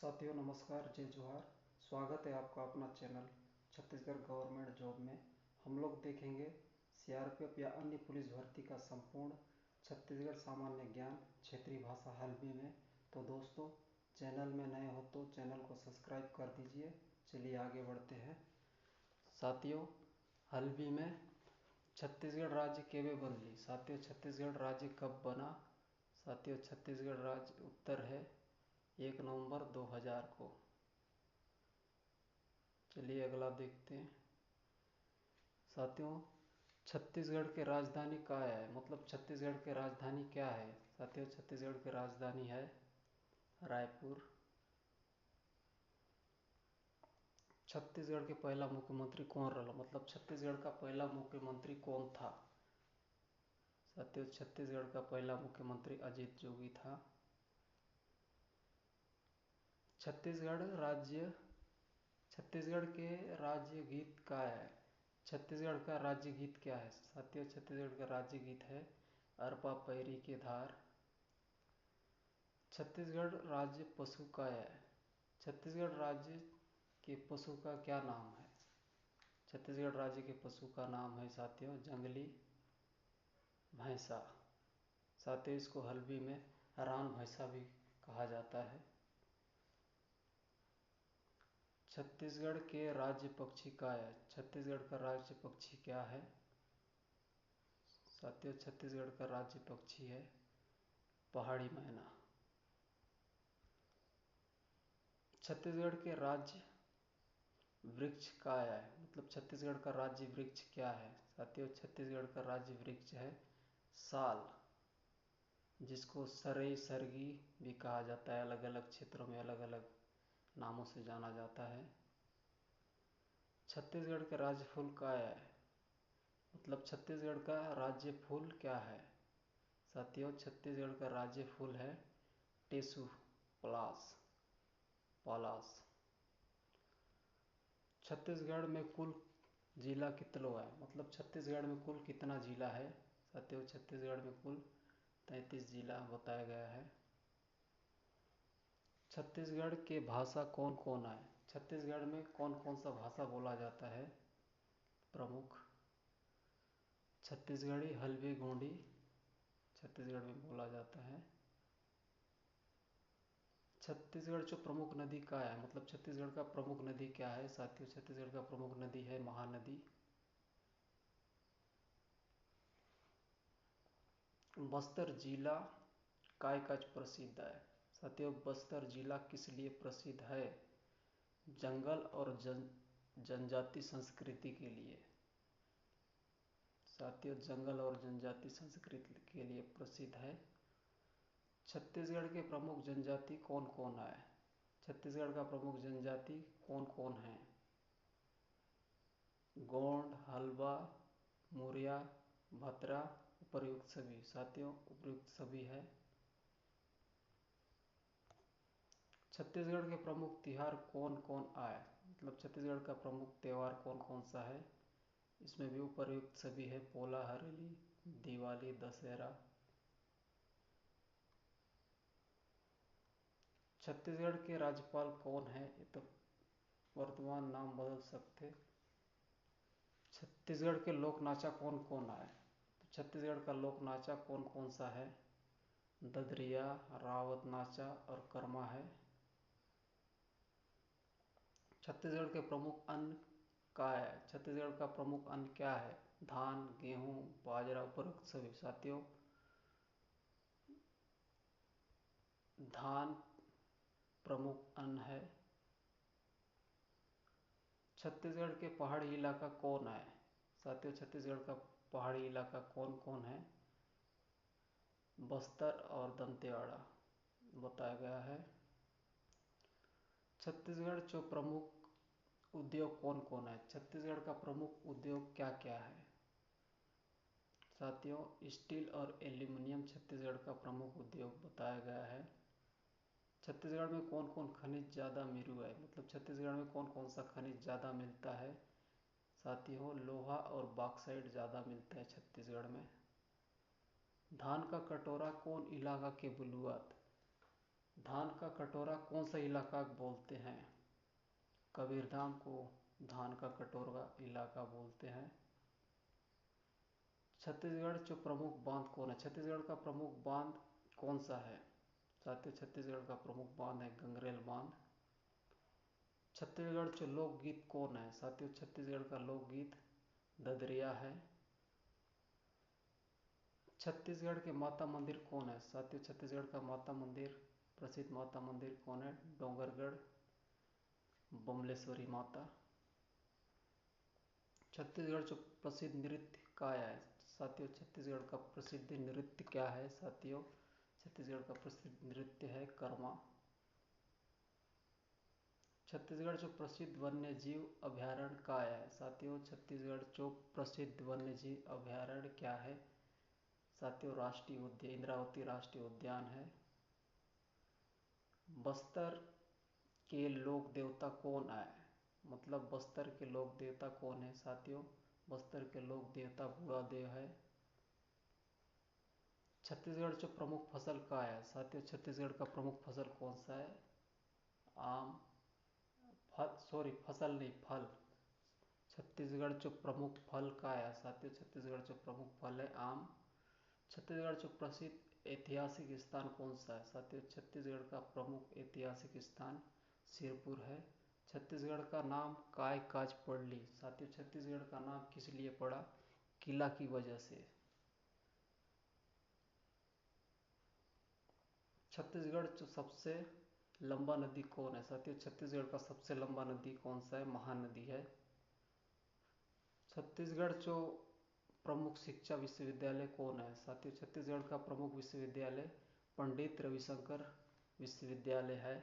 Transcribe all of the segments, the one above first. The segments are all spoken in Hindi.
साथियों नमस्कार, जय जोहार। स्वागत है आपका अपना चैनल छत्तीसगढ़ गवर्नमेंट जॉब में। हम लोग देखेंगे सीआरपीएफ या अन्य पुलिस भर्ती का संपूर्ण छत्तीसगढ़ सामान्य ज्ञान क्षेत्रीय भाषा हल्बी में। तो दोस्तों, चैनल में नए हो तो चैनल को सब्सक्राइब कर दीजिए। चलिए आगे बढ़ते हैं। साथियों, हल्बी में छत्तीसगढ़ राज्य केवे बनली। साथियों, छत्तीसगढ़ राज्य कब बना। साथियों, छत्तीसगढ़ राज्य उत्तर है 1 नवंबर 2000 को। चलिए अगला देखते हैं। साथियों, छत्तीसगढ़ की राजधानी कहाँ है, मतलब छत्तीसगढ़ की राजधानी क्या है। साथियों, छत्तीसगढ़ की राजधानी है रायपुर। छत्तीसगढ़ के पहला मुख्यमंत्री कौन रहा, मतलब छत्तीसगढ़ का पहला मुख्यमंत्री कौन था। साथियों, छत्तीसगढ़ का पहला मुख्यमंत्री अजीत जोगी था। छत्तीसगढ़ के राज्य गीत क्या है। छत्तीसगढ़ का राज्य गीत क्या है। साथियों, छत्तीसगढ़ का राज्य गीत है अरपा पैरी के धार। छत्तीसगढ़ राज्य पशु क्या है। छत्तीसगढ़ राज्य के पशु का क्या नाम है। छत्तीसगढ़ राज्य के पशु का नाम है साथियों जंगली भैंसा। साथियों, इसको हल्बी में रान भैंसा भी कहा जाता है। छत्तीसगढ़ के राज्य पक्षी क्या है। छत्तीसगढ़ का राज्य पक्षी क्या है। साथियों, छत्तीसगढ़ का राज्य पक्षी है पहाड़ी मैना। छत्तीसगढ़ के राज्य वृक्ष क्या है, मतलब छत्तीसगढ़ का राज्य वृक्ष क्या है। साथियों, छत्तीसगढ़ का राज्य वृक्ष है साल, जिसको सरई सरगी भी कहा जाता है। अलग अलग क्षेत्रों में अलग अलग नामों से जाना जाता है। छत्तीसगढ़ का राज्य फूल क्या है, मतलब छत्तीसगढ़ का राज्य फूल क्या है। साथियों, छत्तीसगढ़ का राज्य फूल है टेसू पलास। छत्तीसगढ़ में कुल जिला कितनो है, मतलब छत्तीसगढ़ में कुल कितना जिला है। साथियों, छत्तीसगढ़ में कुल 33 जिला बताया गया है। छत्तीसगढ़ के भाषा कौन कौन है। छत्तीसगढ़ में कौन कौन सा भाषा बोला जाता है। प्रमुख छत्तीसगढ़ी हल्बी गोंडी छत्तीसगढ़ में बोला जाता है। छत्तीसगढ़ जो प्रमुख नदी क्या है, मतलब छत्तीसगढ़ का प्रमुख नदी क्या है। साथियों, छत्तीसगढ़ का प्रमुख नदी है महानदी। बस्तर जिला काय काज प्रसिद्ध है। साथियों, बस्तर जिला किस लिए प्रसिद्ध है। जंगल और जनजाति संस्कृति के लिए। साथियों, जंगल और जनजाति संस्कृति के लिए प्रसिद्ध है। छत्तीसगढ़ के प्रमुख जनजाति कौन कौन है। छत्तीसगढ़ का प्रमुख जनजाति कौन कौन है। गोंड, हल्बा, मुरिया, भतरा, उपर्युक्त सभी। साथियों, उपर्युक्त सभी है। छत्तीसगढ़ के प्रमुख त्योहार कौन कौन आए, मतलब छत्तीसगढ़ का प्रमुख त्यौहार कौन कौन सा है। इसमें भी उपर्युक्त सभी है। पोला, हरेली, दिवाली, दशहरा। छत्तीसगढ़ के राज्यपाल कौन है, ये तो वर्तमान नाम बदल सकते। छत्तीसगढ़ के लोक नाचा कौन कौन है, तो छत्तीसगढ़ का लोक नाचा कौन कौन सा है। ददरिया, रावत नाचा और कर्मा है। छत्तीसगढ़ के प्रमुख अन्न क्या है। छत्तीसगढ़ का प्रमुख अन्न क्या है। धान, गेहूं, बाजरा, उपरोक्त सभी। साथियों, धान प्रमुख अन्न है। छत्तीसगढ़ के पहाड़ी इलाका कौन है। साथियों, छत्तीसगढ़ का पहाड़ी इलाका कौन कौन है। बस्तर और दंतेवाड़ा बताया गया है। छत्तीसगढ़ जो प्रमुख उद्योग कौन कौन है। छत्तीसगढ़ का प्रमुख उद्योग क्या क्या है। साथियों, स्टील और एल्यूमिनियम छत्तीसगढ़ का प्रमुख उद्योग बताया गया है। छत्तीसगढ़ में कौन कौन खनिज ज़्यादा मिलू है, मतलब छत्तीसगढ़ में कौन कौन सा खनिज ज़्यादा मिलता है। साथियों, लोहा और बॉक्साइट ज़्यादा मिलता है छत्तीसगढ़ में। धान का कटोरा कौन इलाका के बुलुआत। धान का कटोरा कौन सा इलाका बोलते हैं? कबीरधाम को धान का कटोरा इलाका बोलते हैं। छत्तीसगढ़ जो प्रमुख बांध कौन है? छत्तीसगढ़ का प्रमुख बांध कौन सा है? साथियों, छत्तीसगढ़ का प्रमुख बांध है गंगरेल बांध। छत्तीसगढ़ जो लोकगीत कौन है? साथियों, छत्तीसगढ़ का लोकगीत ददरिया है। छत्तीसगढ़ के माता मंदिर कौन है? साथियों, छत्तीसगढ़ का माता मंदिर, प्रसिद्ध माता मंदिर कौन है? डोंगरगढ़ बमलेश्वरी माता। छत्तीसगढ़ जो प्रसिद्ध नृत्य क्या है? साथियों, छत्तीसगढ़ का प्रसिद्ध नृत्य क्या है? साथियों, छत्तीसगढ़ का प्रसिद्ध नृत्य है कर्मा। छत्तीसगढ़ जो प्रसिद्ध वन्य जीव अभयारण्य क्या है? साथियों, छत्तीसगढ़ जो प्रसिद्ध वन्य जीव अभयारण्य क्या है? साथियों, राष्ट्रीय उद्यान इंद्रावती राष्ट्रीय उद्यान है। बस्तर के लोक देवता कौन है? मतलब बस्तर के लोक देवता कौन है? साथियों, बस्तर के लोक देवता बूढ़ादेव है। छत्तीसगढ़ जो प्रमुख फसल क्या है? साथियों, छत्तीसगढ़ का प्रमुख फसल कौन सा है? आम, फसल नहीं, फल। छत्तीसगढ़ जो प्रमुख फल क्या है? साथियों, छत्तीसगढ़ जो प्रमुख फल है आम। छत्तीसगढ़ जो प्रसिद्ध ऐतिहासिक स्थान कौन सा है? साथियों, छत्तीसगढ़ का प्रमुख ऐतिहासिक स्थान सिरपुर है। छत्तीसगढ़ का नाम काय काज पड़ली? साथियों, छत्तीसगढ़ का नाम किस लिए पड़ा? किला की वजह से। छत्तीसगढ़ जो सबसे लंबा नदी कौन है? साथियों, छत्तीसगढ़ का सबसे लंबा नदी कौन सा है? महानदी है। छत्तीसगढ़ जो प्रमुख शिक्षा विश्वविद्यालय कौन है? साथियों, छत्तीसगढ़ का प्रमुख विश्वविद्यालय पंडित रविशंकर विश्वविद्यालय है।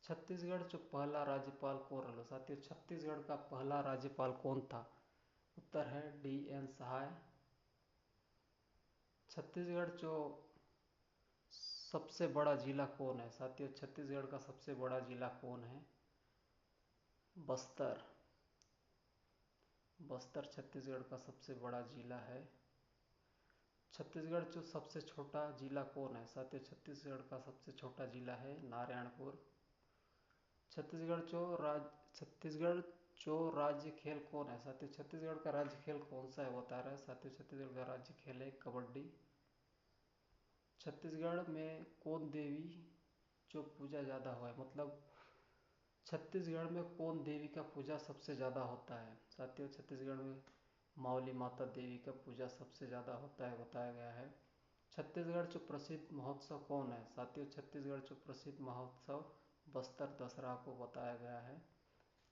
छत्तीसगढ़ जो पहला राज्यपाल कौन रहा? साथियों, छत्तीसगढ़ का पहला राज्यपाल कौन था? उत्तर है D.N. सहाय। छत्तीसगढ़ जो सबसे बड़ा जिला कौन है? साथियों, छत्तीसगढ़ का सबसे बड़ा जिला कौन है? बस्तर। बस्तर छत्तीसगढ़ का सबसे बड़ा जिला है। छत्तीसगढ़ जो सबसे छोटा जिला कौन है? साथियों, छत्तीसगढ़ का सबसे छोटा जिला है नारायणपुर। छत्तीसगढ़ जो राज्य खेल कौन है? साथियों, छत्तीसगढ़ का राज्य खेल कौन सा है बता रहा है? साथियों, छत्तीसगढ़ का राज्य खेल है कबड्डी। छत्तीसगढ़ में कौन देवी जो पूजा ज़्यादा हुआ है? मतलब छत्तीसगढ़ में कौन देवी का पूजा सबसे ज़्यादा होता है? साथियों, छत्तीसगढ़ में मावली माता देवी का पूजा सबसे ज़्यादा होता है बताया गया है। छत्तीसगढ़ जो प्रसिद्ध महोत्सव कौन है? साथियों, छत्तीसगढ़ जो प्रसिद्ध महोत्सव बस्तर दशहरा को बताया गया है।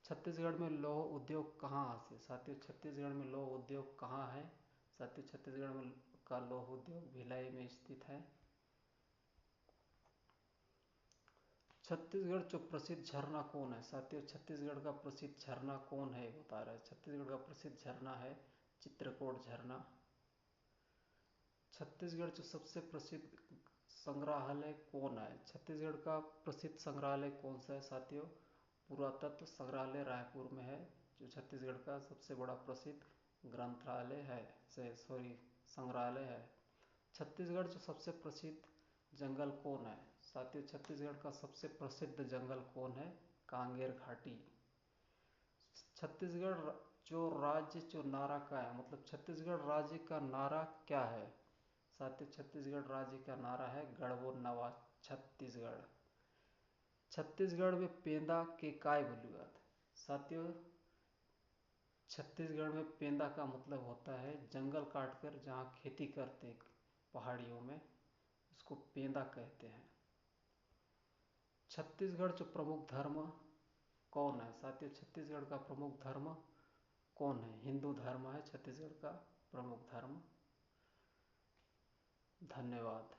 छत्तीसगढ़ में लौह उद्योग कहाँ से? साथियों, छत्तीसगढ़ में लौह उद्योग कहाँ है? साथियों, छत्तीसगढ़ में का लौह उद्योग भिलाई में स्थित है। छत्तीसगढ़ जो प्रसिद्ध झरना कौन है? साथियों, छत्तीसगढ़ का प्रसिद्ध झरना कौन है बता रहा है? छत्तीसगढ़ का प्रसिद्ध झरना है चित्रकोट झरना। छत्तीसगढ़ जो सबसे प्रसिद्ध संग्रहालय कौन है? छत्तीसगढ़ का प्रसिद्ध संग्रहालय कौन सा है? साथियों, पुरातत्व संग्रहालय रायपुर में है, जो छत्तीसगढ़ का सबसे बड़ा प्रसिद्ध ग्रंथालय है, संग्रहालय है। छत्तीसगढ़ जो सबसे प्रसिद्ध जंगल कौन है? साथियों, छत्तीसगढ़ का सबसे प्रसिद्ध जंगल कौन है? कांगेर घाटी। छत्तीसगढ़ जो राज्य जो नारा का है, मतलब छत्तीसगढ़ राज्य का नारा क्या है? साथियों, छत्तीसगढ़ राज्य का नारा है गढ़बो नवा छत्तीसगढ़। छत्तीसगढ़ में पेंदा के काय बोलूआत? साथियों, छत्तीसगढ़ में पेंदा का मतलब होता है जंगल काटकर जहाँ खेती करते पहाड़ियों में, उसको पेंदा कहते हैं। छत्तीसगढ़ जो प्रमुख धर्म कौन है? साथियों, छत्तीसगढ़ का प्रमुख धर्म कौन है? हिंदू धर्म है छत्तीसगढ़ का प्रमुख धर्म। धन्यवाद।